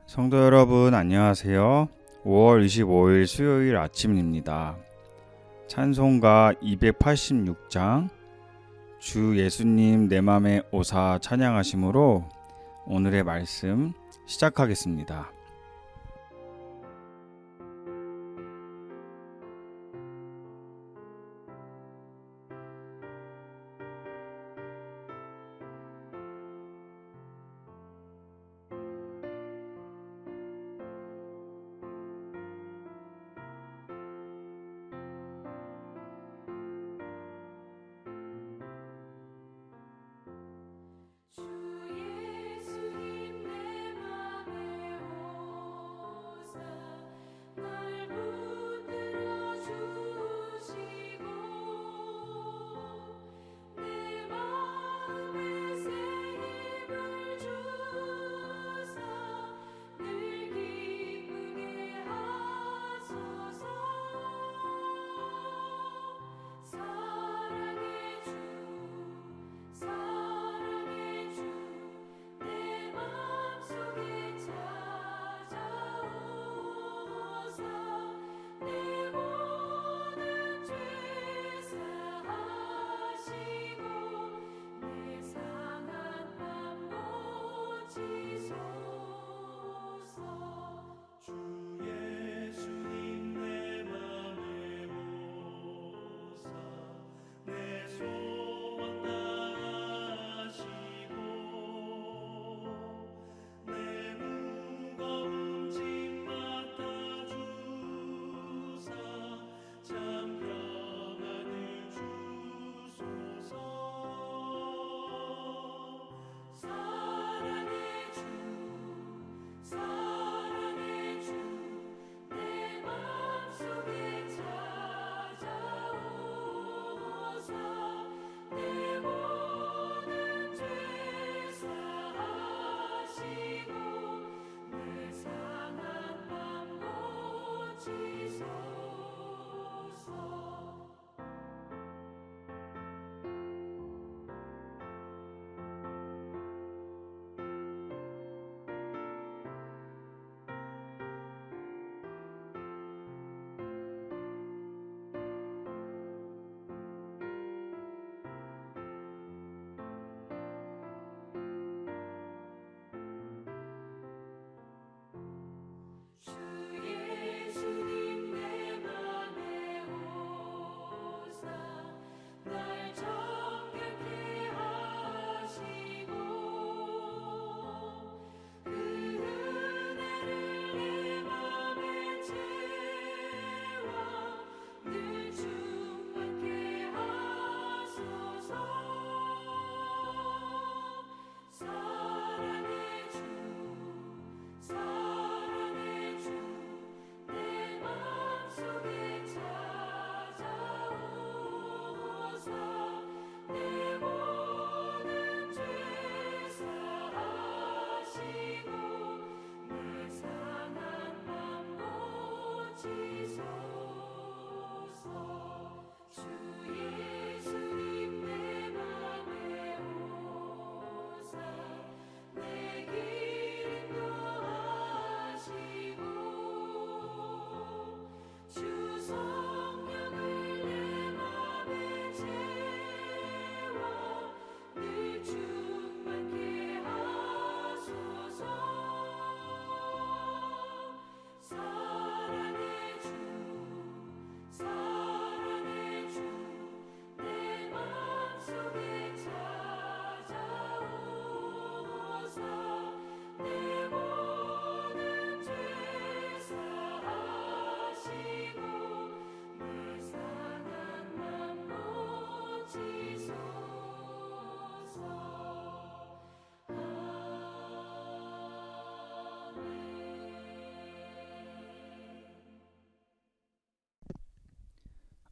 성도 여러분 안녕하세요. 5월 25일 수요일 아침입니다. 찬송가 286장 주 예수님 내 맘에 오사 찬양하심으로 오늘의 말씀 시작하겠습니다.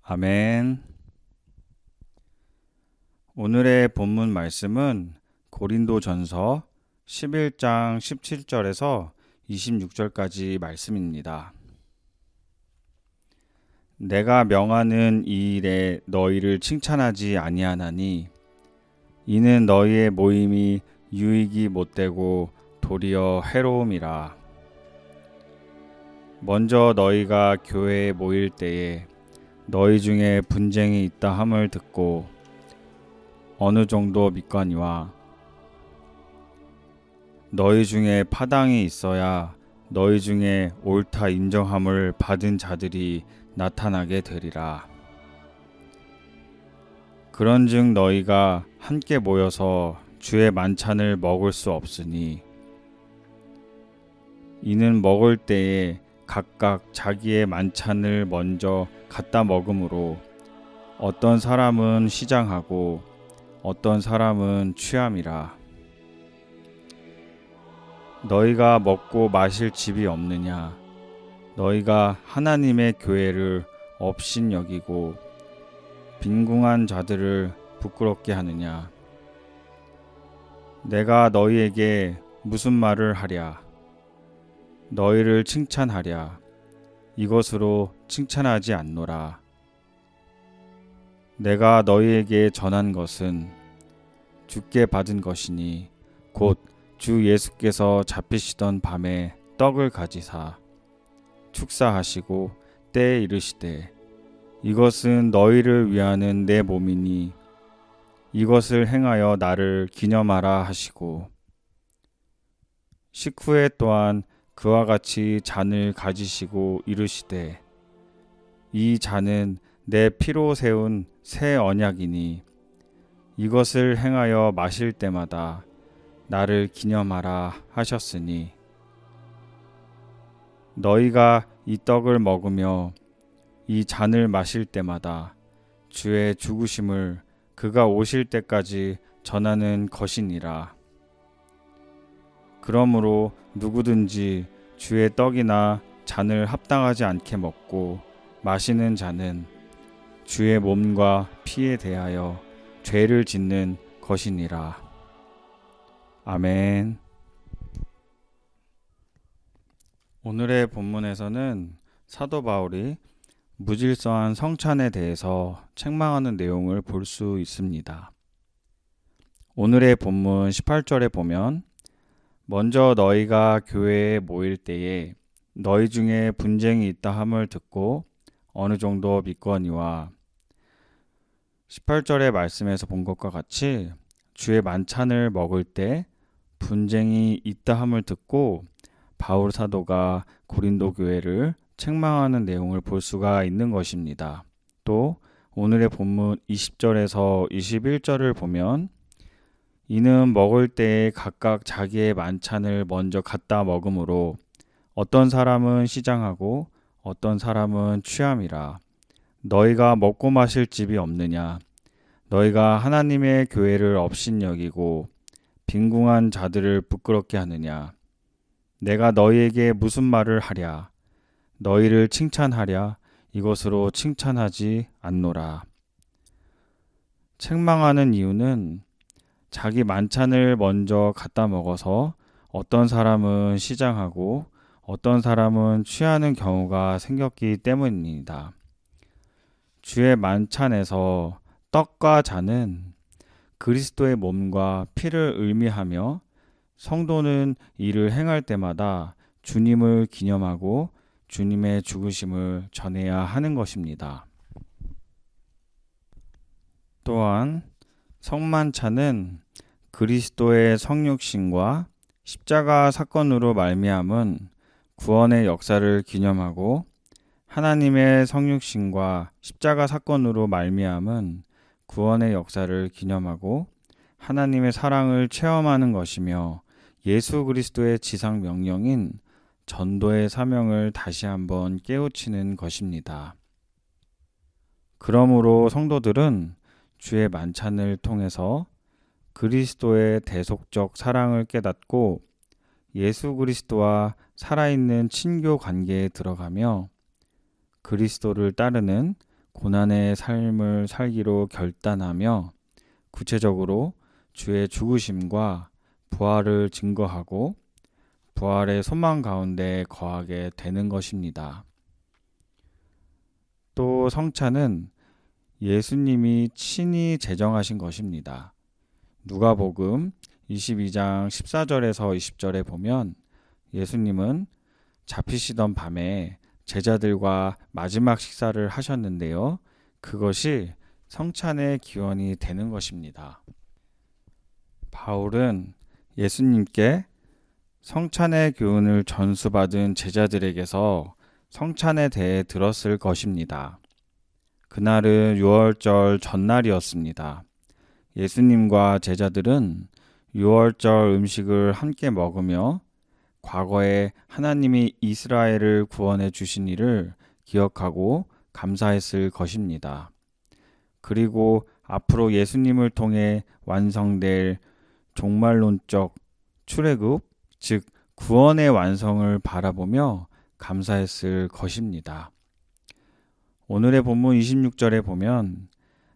아멘. 오늘의 본문 말씀은 고린도전서 11장 17절에서 26절까지 말씀입니다. 내가 명하는 이 일에 너희를 칭찬하지 아니하나니 이는 너희의 모임이 유익이 못되고 도리어 해로움이라. 먼저 너희가 교회에 모일 때에 너희 중에 분쟁이 있다 함을 듣고 어느 정도 믿거니와 너희 중에 파당이 있어야 너희 중에 옳다 인정함을 받은 자들이 나타나게 되리라. 그런즉 너희가 함께 모여서 주의 만찬을 먹을 수 없으니 이는 먹을 때에 각각 자기의 만찬을 먼저 갖다 먹음으로 어떤 사람은 시장하고 어떤 사람은 취함이라. 너희가 먹고 마실 집이 없느냐? 너희가 하나님의 교회를 업신 여기고 빈궁한 자들을 부끄럽게 하느냐? 내가 너희에게 무슨 말을 하랴? 너희를 칭찬하랴? 이것으로 칭찬하지 않노라. 내가 너희에게 전한 것은 주께 받은 것이니 곧 주 예수께서 잡히시던 밤에 떡을 가지사 축사하시고 때에 이르시되 이것은 너희를 위하는 내 몸이니 이것을 행하여 나를 기념하라 하시고 식후에 또한 그와 같이 잔을 가지시고 이르시되 이 잔은 내 피로 세운 새 언약이니 이것을 행하여 마실 때마다 나를 기념하라 하셨으니 너희가 이 떡을 먹으며 이 잔을 마실 때마다 주의 죽으심을 그가 오실 때까지 전하는 것이니라. 그러므로 누구든지 주의 떡이나 잔을 합당하지 않게 먹고 마시는 자는 주의 몸과 피에 대하여 죄를 짓는 것이니라. 아멘. 오늘의 본문에서는 사도 바울이 무질서한 성찬에 대해서 책망하는 내용을 볼 수 있습니다. 오늘의 본문 18절에 보면 먼저 너희가 교회에 모일 때에 너희 중에 분쟁이 있다 함을 듣고 어느 정도 믿거니와 18절의 말씀에서 본 것과 같이 주의 만찬을 먹을 때 분쟁이 있다 함을 듣고 바울 사도가 고린도 교회를 책망하는 내용을 볼 수가 있는 것입니다. 또 오늘의 본문 20절에서 21절을 보면 이는 먹을 때에 각각 자기의 만찬을 먼저 갖다 먹음으로 어떤 사람은 시장하고 어떤 사람은 취함이라. 너희가 먹고 마실 집이 없느냐? 너희가 하나님의 교회를 업신 여기고 빈궁한 자들을 부끄럽게 하느냐? 내가 너희에게 무슨 말을 하랴? 너희를 칭찬하랴? 이것으로 칭찬하지 않노라. 책망하는 이유는 자기 만찬을 먼저 갖다 먹어서 어떤 사람은 시장하고 어떤 사람은 취하는 경우가 생겼기 때문입니다. 주의 만찬에서 떡과 잔은 그리스도의 몸과 피를 의미하며 성도는 이를 행할 때마다 주님을 기념하고 주님의 죽으심을 전해야 하는 것입니다. 또한 성만찬은 그리스도의 성육신과 십자가 사건으로 말미암은 구원의 역사를 기념하고 하나님의 성육신과 십자가 사건으로 말미암은 구원의 역사를 기념하고 하나님의 사랑을 체험하는 것이며 예수 그리스도의 지상 명령인 전도의 사명을 다시 한번 깨우치는 것입니다. 그러므로 성도들은 주의 만찬을 통해서 그리스도의 대속적 사랑을 깨닫고 예수 그리스도와 살아있는 친교 관계에 들어가며 그리스도를 따르는 고난의 삶을 살기로 결단하며 구체적으로 주의 죽으심과 부활을 증거하고 부활의 소망 가운데 거하게 되는 것입니다. 또 성찬은 예수님이 친히 제정하신 것입니다. 누가복음 22장 14절에서 20절에 보면 예수님은 잡히시던 밤에 제자들과 마지막 식사를 하셨는데요. 그것이 성찬의 기원이 되는 것입니다. 바울은 예수님께 성찬의 교훈을 전수받은 제자들에게서 성찬에 대해 들었을 것입니다. 그날은 유월절 전날이었습니다. 예수님과 제자들은 유월절 음식을 함께 먹으며 과거에 하나님이 이스라엘을 구원해 주신 일을 기억하고 감사했을 것입니다. 그리고 앞으로 예수님을 통해 완성될 종말론적 출애굽, 즉 구원의 완성을 바라보며 감사했을 것입니다. 오늘의 본문 26절에 보면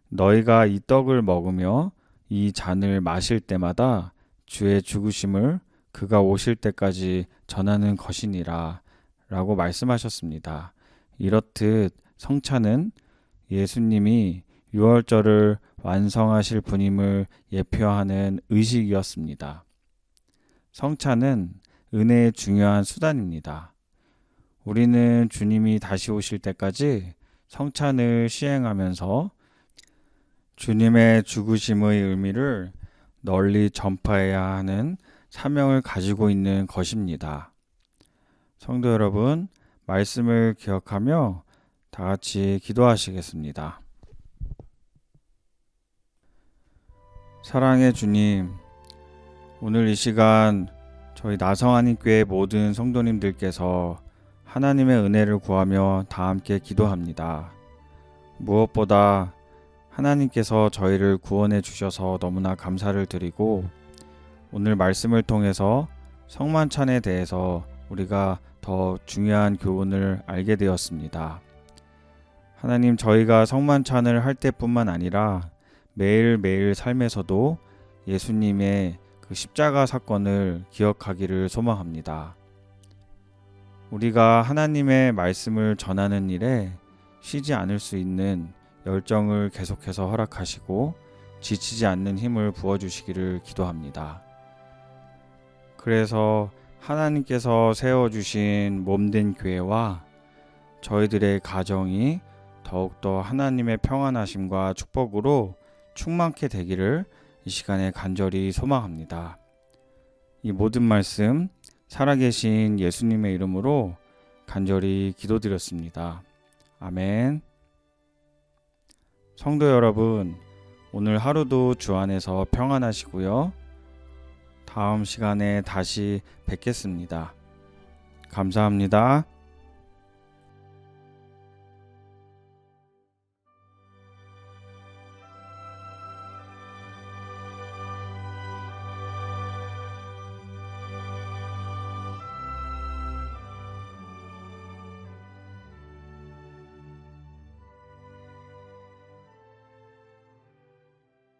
너희가 이 떡을 먹으며 이 잔을 마실 때마다 주의 죽으심을 그가 오실 때까지 전하는 것이니라 라고 말씀하셨습니다. 이렇듯 성찬은 예수님이 유월절을 완성하실 분임을 예표하는 의식이었습니다. 성찬은 은혜의 중요한 수단입니다. 우리는 주님이 다시 오실 때까지 성찬을 시행하면서 주님의 죽으심의 의미를 널리 전파해야 하는 사명을 가지고 있는 것입니다. 성도 여러분, 말씀을 기억하며 다 같이 기도하시겠습니다. 사랑의 주님, 오늘 이 시간 저희 나성하님교회 모든 성도님들께서 하나님의 은혜를 구하며 다 함께 기도합니다. 무엇보다 하나님께서 저희를 구원해 주셔서 너무나 감사를 드리고 오늘 말씀을 통해서 성만찬에 대해서 우리가 더 중요한 교훈을 알게 되었습니다. 하나님, 저희가 성만찬을 할 때뿐만 아니라 매일매일 삶에서도 예수님의 그 십자가 사건을 기억하기를 소망합니다. 우리가 하나님의 말씀을 전하는 일에 쉬지 않을 수 있는 열정을 계속해서 허락하시고 지치지 않는 힘을 부어주시기를 기도합니다. 그래서 하나님께서 세워주신 몸된 교회와 저희들의 가정이 더욱더 하나님의 평안하심과 축복으로 충만케 되기를 이 시간에 간절히 소망합니다. 이 모든 말씀 살아계신 예수님의 이름으로 간절히 기도드렸습니다. 아멘. 성도 여러분, 오늘 하루도 주 안에서 평안하시고요. 다음 시간에 다시 뵙겠습니다. 감사합니다.